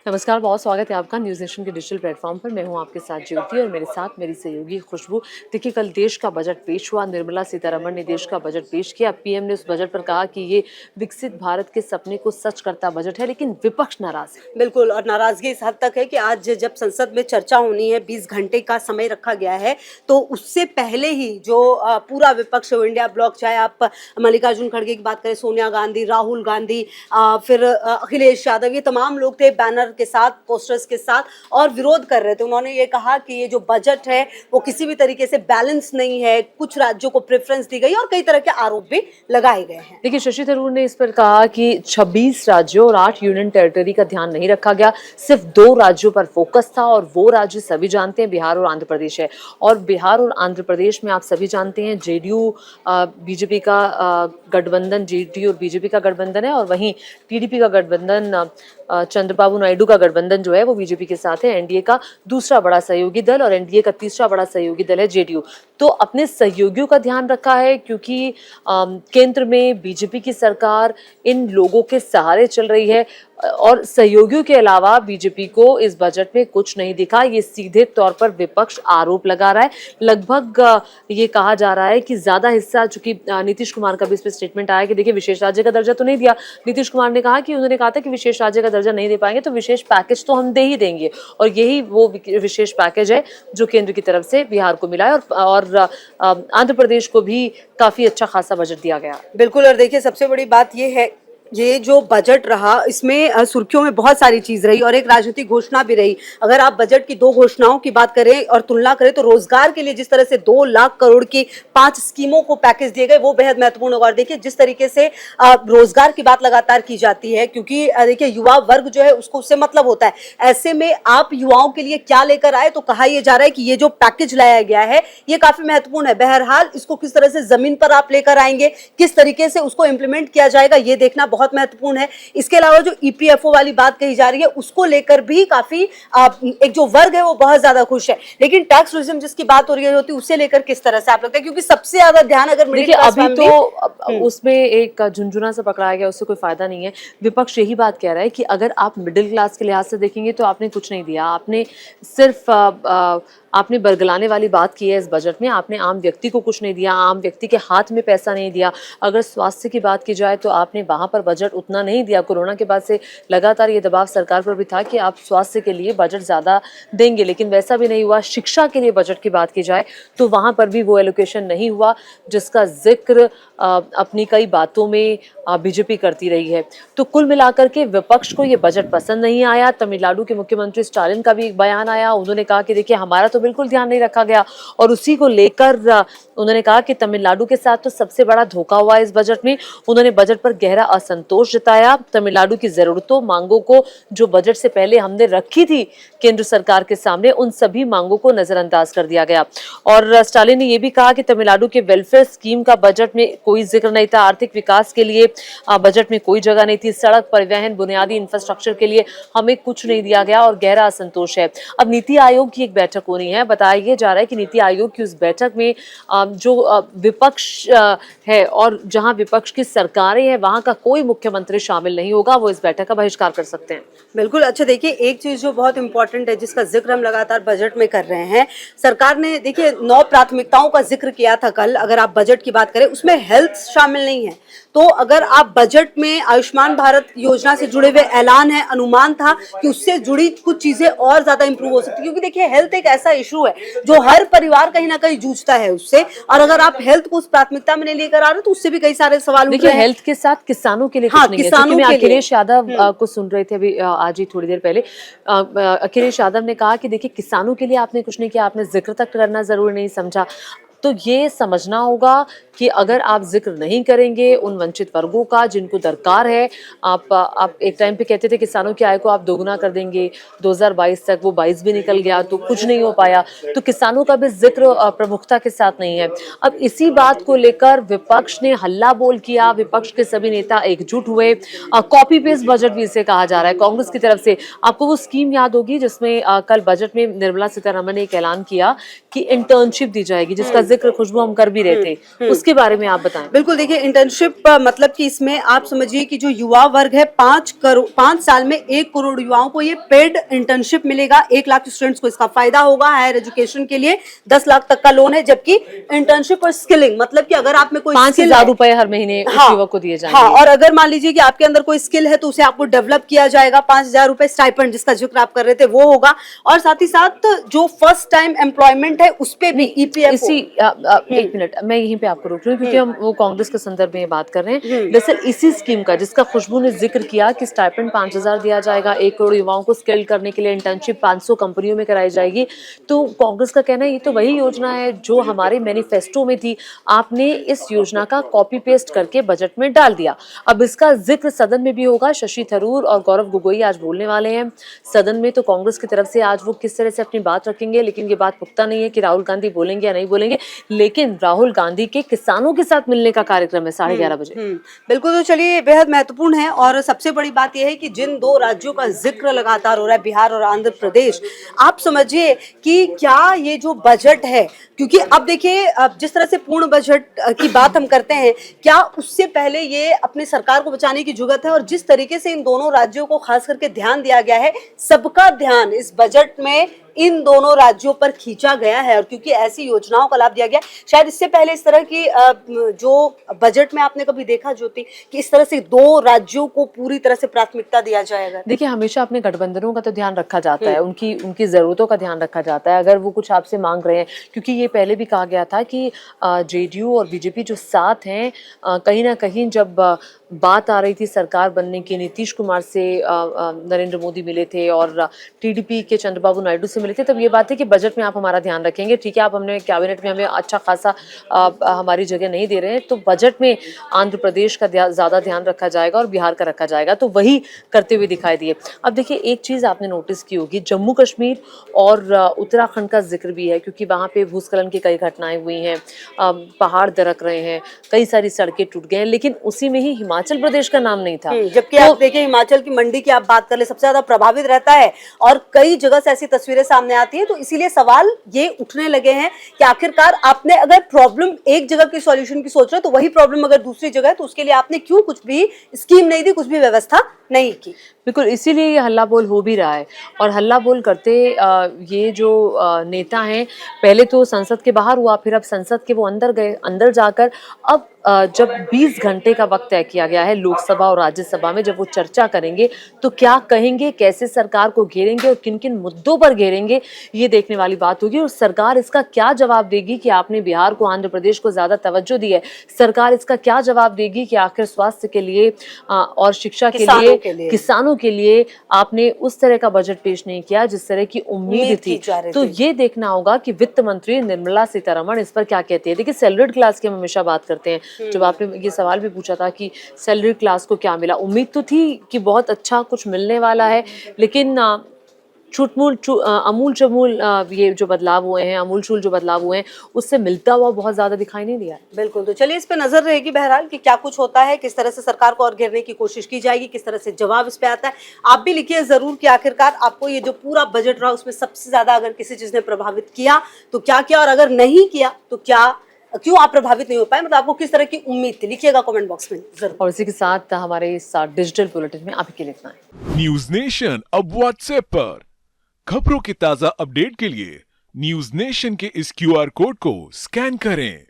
नमस्कार, बहुत स्वागत है आपका न्यूज़ नेशन के डिजिटल प्लेटफॉर्म पर। मैं हूं आपके साथ ज्योति और मेरे साथ मेरी सहयोगी खुशबू। देखिए, कल देश का बजट पेश हुआ। निर्मला सीतारमण ने देश का बजट पेश किया। पीएम ने उस बजट पर कहा कि ये विकसित भारत के सपने को सच करता बजट है, लेकिन विपक्ष नाराज है। बिल्कुल, और नाराजगी इस हद तक है कि आज जब संसद में चर्चा होनी है, 20 घंटे का समय रखा गया है, तो उससे पहले ही जो पूरा विपक्ष इंडिया ब्लॉक, चाहे आप मल्लिकार्जुन खड़गे की बात करें, सोनिया गांधी, राहुल गांधी, फिर अखिलेश यादव, ये तमाम लोग थे बैनर के साथ, पोस्टर्स के साथ, और विरोध कर रहे थे। उन्होंने ये कहा कि ये जो बजट है वो किसी भी तरीके से बैलेंस नहीं है, कुछ राज्यों को प्रेफरेंस दी गई और कई तरह के आरोप भी लगाए गए हैं। देखिए, शशि थरूर ने इस पर कहा कि 26 राज्यों और 8 यूनियन टेरिटरी का ध्यान नहीं रखा गया, सिर्फ 2 राज्यों पर फोकस था, और वो राज्य सभी जानते हैं, बिहार और आंध्र प्रदेश है। और बिहार और आंध्र प्रदेश में आप सभी जानते हैं, जेडीयू बीजेपी का गठबंधन, जेडीयू और बीजेपी का गठबंधन है, और वहीं टीडीपी का गठबंधन, चंद्रबाबू नायडू का गठबंधन जो है वो बीजेपी के साथ है। एनडीए का दूसरा बड़ा सहयोगी दल और एनडीए का तीसरा बड़ा सहयोगी दल है जेडीयू। तो अपने सहयोगियों का ध्यान रखा है, क्योंकि केंद्र में बीजेपी की सरकार इन लोगों के सहारे चल रही है, और सहयोगियों के अलावा बीजेपी को इस बजट में कुछ नहीं दिखा। ये सीधे तौर पर विपक्ष आरोप लगा रहा है। लगभग ये कहा जा रहा है कि ज्यादा हिस्सा, चूंकि नीतीश कुमार का भी इस पर स्टेटमेंट आया कि देखिए, विशेष राज्य का दर्जा तो नहीं दिया। नीतीश कुमार ने कहा कि उन्होंने कहा था कि विशेष राज्य का दर्जा नहीं दे पाएंगे तो विशेष पैकेज तो हम दे ही देंगे, और यही वो विशेष पैकेज है जो केंद्र की तरफ से बिहार को मिला है, और आंध्र प्रदेश को भी काफी अच्छा खासा बजट दिया गया। बिल्कुल, और देखिए, सबसे बड़ी बात ये है, ये जो बजट रहा इसमें सुर्खियों में बहुत सारी चीज रही और एक राजनीतिक घोषणा भी रही। अगर आप बजट की 2 घोषणाओं की बात करें और तुलना करें, तो रोजगार के लिए जिस तरह से 2 लाख करोड़ की 5 स्कीमों को पैकेज दिए गए, वो बेहद महत्वपूर्ण होगा। और देखिए, जिस तरीके से रोजगार की बात लगातार की जाती है, क्योंकि देखिए, युवा वर्ग जो है उसको उससे मतलब होता है। ऐसे में आप युवाओं के लिए क्या लेकर आए, तो कहा यह जा रहा है कि ये जो पैकेज लाया गया है ये काफी महत्वपूर्ण है। बहरहाल, इसको किस तरह से जमीन पर आप लेकर आएंगे, किस तरीके से उसको इंप्लीमेंट किया जाएगा, ये देखना बहुत महत्वपूर्ण है। इसके अलावा जो ईपीएफओ वाली बात कही जा रही है, उसको लेकर भी काफी एक जो वर्ग है वो बहुत ज्यादा खुश है। लेकिन टैक्स रिजिम जिसकी बात हो रही होती है, उससे लेकर किस तरह से आप लगता है, क्योंकि सबसे ज्यादा ध्यान अगर देखिए, अभी तो उसमें एक झुंझुना सा पकड़ाया गया, उससे कोई फायदा नहीं है। विपक्ष यही बात कह रहा है कि अगर आप मिडिल क्लास के लिहाज से देखेंगे तो आपने कुछ नहीं दिया। आपने सिर्फ आपने बरगलाने वाली बात की है इस बजट में। आपने आम व्यक्ति को कुछ नहीं दिया, आम व्यक्ति के हाथ में पैसा नहीं दिया। अगर स्वास्थ्य की बात की जाए तो आपने वहां पर बजट उतना नहीं दिया। कोरोना के बाद से लगातार ये दबाव सरकार पर भी था कि आप स्वास्थ्य के लिए बजट ज्यादा देंगे, लेकिन वैसा भी नहीं हुआ। शिक्षा के लिए बजट की बात की जाए तो वहां पर भी वो एलोकेशन नहीं हुआ जिसका जिक्र अपनी कई बातों में बीजेपी करती रही है। तो कुल मिलाकर के विपक्ष को ये बजट पसंद नहीं आया। तमिलनाडु के मुख्यमंत्री स्टालिन का भी एक बयान आया। उन्होंने कहा कि देखिए, हमारा तो बिल्कुल ध्यान नहीं रखा गया, और उसी को लेकर उन्होंने कहा कि तमिलनाडु के साथ तो सबसे बड़ा धोखा हुआ इस बजट में। उन्होंने बजट पर गहरा असंतोष जताया। तमिलनाडु की जरूरतों, मांगों को जो बजट से पहले हमने रखी थी केंद्र सरकार के सामने, उन सभी मांगों को नजरअंदाज कर दिया गया। और स्टालिन ने यह भी कहा कि तमिलनाडु के वेलफेयर स्कीम का बजट में कोई जिक्र नहीं था। आर्थिक विकास के लिए बजट में कोई जगह नहीं थी। सड़क, परिवहन, बुनियादी इंफ्रास्ट्रक्चर के लिए हमें कुछ नहीं दिया गया, और गहरा असंतोष है। अब नीति आयोग की एक बैठक होनी है। बताया जा रहा है कि नीति आयोग की उस बैठक में जो विपक्ष है और जहां विपक्ष की सरकारें हैं, वहां का कोई मुख्यमंत्री शामिल नहीं होगा। वो इस बैठक का बहिष्कार कर सकते हैं। बिल्कुल। अच्छा, देखिए, एक चीज जो बहुत इंपॉर्टेंट है, जिसका जिक्र हम लगातार बजट में कर रहे हैं, सरकार ने देखिए 9 प्राथमिकताओं का जिक्र किया था कल। अगर आप बजट की बात करें, उसमें हेल्थ शामिल नहीं है। तो अगर आप बजट में आयुष्मान भारत योजना से जुड़े हुए ऐलान है, अनुमान था कि उससे जुड़ी कुछ चीजें और ज्यादा इंप्रूव हो सकती है, क्योंकि देखिए, हेल्थ एक ऐसा इशू है जो हर परिवार कहीं ना कहीं जूझता है उससे, और अगर आप हेल्थ को उस प्राथमिकता में नहीं लेकर आ रहे तो उससे भी कई सारे सवाल उठ रहे हैं। हेल्थ के साथ किसानों के लिए हाँ, कुछ नहीं है। किसानों मैं के अखिलेश यादव को सुन रहे थे अभी आज ही थोड़ी देर पहले। अखिलेश यादव ने कहा कि देखिए, किसानों के लिए आपने कुछ नहीं किया, आपने जिक्र तक करना जरूरी नहीं समझा। तो ये समझना होगा कि अगर आप जिक्र नहीं करेंगे उन वंचित वर्गों का जिनको दरकार है, आप एक टाइम पे कहते थे किसानों की आय को आप दोगुना कर देंगे, 2022 तक वो 22 भी निकल गया तो कुछ नहीं हो पाया। तो किसानों का भी जिक्र प्रमुखता के साथ नहीं है। अब इसी बात को लेकर विपक्ष ने हल्ला बोल किया। विपक्ष के सभी नेता एकजुट हुए। कॉपी पेस्ट बजट भी इसे कहा जा रहा है कांग्रेस की तरफ से। आपको वो स्कीम याद होगी जिसमें कल बजट में निर्मला सीतारमण ने एक ऐलान किया कि इंटर्नशिप दी जाएगी, जिसका जिक्र खुशबू हम कर भी रहे थे, उसके बारे में आप बताएं। बिल्कुल, देखिए इंटर्नशिप मतलब कि इसमें आप समझिए कि जो युवा वर्ग है 5 साल में 1 करोड़ युवाओं को ये पेड इंटर्नशिप मिलेगा। 1 लाख स्टूडेंट्स को इसका फायदा होगा। हायर एजुकेशन के लिए 10 लाख तक का लोन है, जबकि इंटर्नशिप और स्किलिंग मतलब कि अगर आप में कोई 5,000 रुपए हर महीने उस युवक को दिए जाएंगे। हाँ, और अगर मान लीजिए कि आपके अंदर कोई स्किल है तो उसे आपको डेवलप किया जाएगा। 5,000 रुपए स्टाइपेंड जिसका जिक्र आप कर रहे थे वो होगा, और साथ ही साथ जो फर्स्ट टाइम एम्प्लॉयमेंट है उस पे भी ईपीएफओ। इसी एक मिनट मैं यहीं पे आपको रोक रही हूँ क्योंकि हम वो कांग्रेस के संदर्भ में बात कर रहे हैं। दरअसल इसी स्कीम का जिसका खुशबू ने जिक्र किया कि स्टाइपेंड 5,000 दिया जाएगा, 1 करोड़ युवाओं को स्किल करने के लिए इंटर्नशिप 500 कंपनियों में कराई जाएगी। तो कांग्रेस का कहना है ये तो वही योजना है जो हमारे मैनिफेस्टो में थी, आपने इस योजना का कॉपी पेस्ट करके बजट में डाल दिया। अब इसका जिक्र सदन में भी होगा। शशि थरूर और गौरव गोगोई आज बोलने वाले हैं सदन में, तो कांग्रेस की तरफ से आज वो किस तरह से अपनी बात रखेंगे, लेकिन ये बात पुख्ता नहीं है कि राहुल गांधी बोलेंगे या नहीं बोलेंगे। लेकिन राहुल गांधी के किसानों के साथ मिलने का कार्यक्रम है 11:30 बजे। बिल्कुल, तो चलिए बेहद महत्वपूर्ण है। और सबसे बड़ी बात यह है कि जिन 2 राज्यों का जिक्र लगातार हो रहा है, बिहार और आंध्र प्रदेश, आप समझिए कि क्या ये जो बजट है, क्योंकि अब देखिए अब जिस तरह से पूर्ण बजट की बात हम करते हैं, क्या उससे पहले ये अपनी सरकार को बचाने की जुगत है। और जिस तरीके से इन दोनों राज्यों को खास करके ध्यान दिया गया है, सबका ध्यान इस बजट में इन दोनों राज्यों पर खींचा गया है, और क्योंकि ऐसी योजनाओं का लाभ दिया गया, शायद इससे पहले इस तरह की जो बजट में आपने कभी देखा ज्योति कि इस तरह से 2 राज्यों को पूरी तरह से प्राथमिकता दिया जाएगा। देखिए हमेशा अपने गठबंधनों का तो ध्यान रखा जाता है, उनकी जरूरतों का ध्यान रखा जाता है। अगर वो कुछ आपसे मांग रहे हैं, क्योंकि ये पहले भी कहा गया था कि जेडीयू और बीजेपी जो साथ हैं, कहीं ना कहीं जब बात आ रही थी सरकार बनने की, नीतीश कुमार से नरेंद्र मोदी मिले थे और टीडीपी के चंद्रबाबू नायडू से मिले थे, तब ये बात है कि बजट में आप हमारा ध्यान रखेंगे, ठीक है आप हमने कैबिनेट में हमें अच्छा खासा हमारी जगह नहीं दे रहे हैं, तो बजट में आंध्र प्रदेश का ज्यादा ध्यान रखा जाएगा और बिहार का रखा जाएगा, तो वही करते हुए दिखाई दिए। अब देखिए एक चीज आपने नोटिस की होगी, जम्मू कश्मीर और उत्तराखंड का जिक्र भी है, क्योंकि वहां पे भूस्खलन की कई घटनाएं हुई हैं, पहाड़ दरक रहे हैं, कई सारी सड़कें टूट गए हैं, लेकिन उसी में ही हिमाचल प्रदेश का नाम नहीं था। जबकि आप देखिए हिमाचल की मंडी की आप बात कर ले, सबसे ज्यादा प्रभावित रहता है और कई जगह से ऐसी तस्वीरें सामने आती है। तो इसीलिए सवाल ये उठने लगे हैं कि आखिरकार आपने अगर प्रॉब्लम एक जगह की सॉल्यूशन की सोच रहे हो, तो वही प्रॉब्लम अगर दूसरी जगह है तो उसके लिए आपने क्यों कुछ भी स्कीम नहीं दी, कुछ भी व्यवस्था नहीं की। बिल्कुल, इसीलिए ये हल्ला बोल हो भी रहा है। और हल्ला बोल करते ये जो नेता हैं, पहले तो संसद के बाहर हुआ, फिर अब संसद के वो अंदर गए, अंदर जाकर अब जब 20 घंटे का वक्त तय किया गया है लोकसभा और राज्यसभा में, जब वो चर्चा करेंगे तो क्या कहेंगे, कैसे सरकार को घेरेंगे और किन किन मुद्दों पर घेरेंगे, ये देखने वाली बात होगी। और सरकार इसका क्या जवाब देगी कि आपने बिहार को, आंध्र प्रदेश को ज्यादा तवज्जो दी है, सरकार इसका क्या जवाब देगी कि आखिर स्वास्थ्य के लिए और शिक्षा के लिए, किसानों के लिए आपने उस तरह का बजट पेश नहीं किया जिस तरह की उम्मीद थी। तो ये देखना होगा कि वित्त मंत्री निर्मला सीतारमण इस पर क्या कहती है। देखिए सैलरीड क्लास की हम हमेशा बात करते हैं, जब आपने ये सवाल भी पूछा था कि सैलरीड क्लास को क्या मिला, उम्मीद तो थी कि बहुत अच्छा कुछ मिलने वाला है, लेकिन अमूल चमूल ये जो बदलाव हुए हैं, अमूल चूल जो बदलाव हुए हैं, उससे मिलता हुआ बहुत ज्यादा दिखाई नहीं दिया। बिल्कुल, तो चलिए इस पे नजर रहेगी बहरहाल कि क्या कुछ होता है, किस तरह से सरकार को और घेरने की कोशिश की जाएगी, किस तरह से जवाब इस पे आता है। आप भी लिखिए जरूर कि आखिरकार आपको ये जो पूरा बजट रहा उसमें सबसे ज्यादा अगर किसी चीज ने प्रभावित किया तो क्या किया, और अगर नहीं किया तो क्यों आप प्रभावित नहीं हो पाए, मतलब आपको किस तरह की उम्मीद थी, लिखिएगा कमेंट बॉक्स में जरूर। और इसी के साथ हमारे इस डिजिटल बुलेटिन में आप के लिखना है। न्यूज नेशन अब व्हाट्सएप पर खबरों के ताजा अपडेट के लिए न्यूज नेशन के इस QR कोड को स्कैन करें।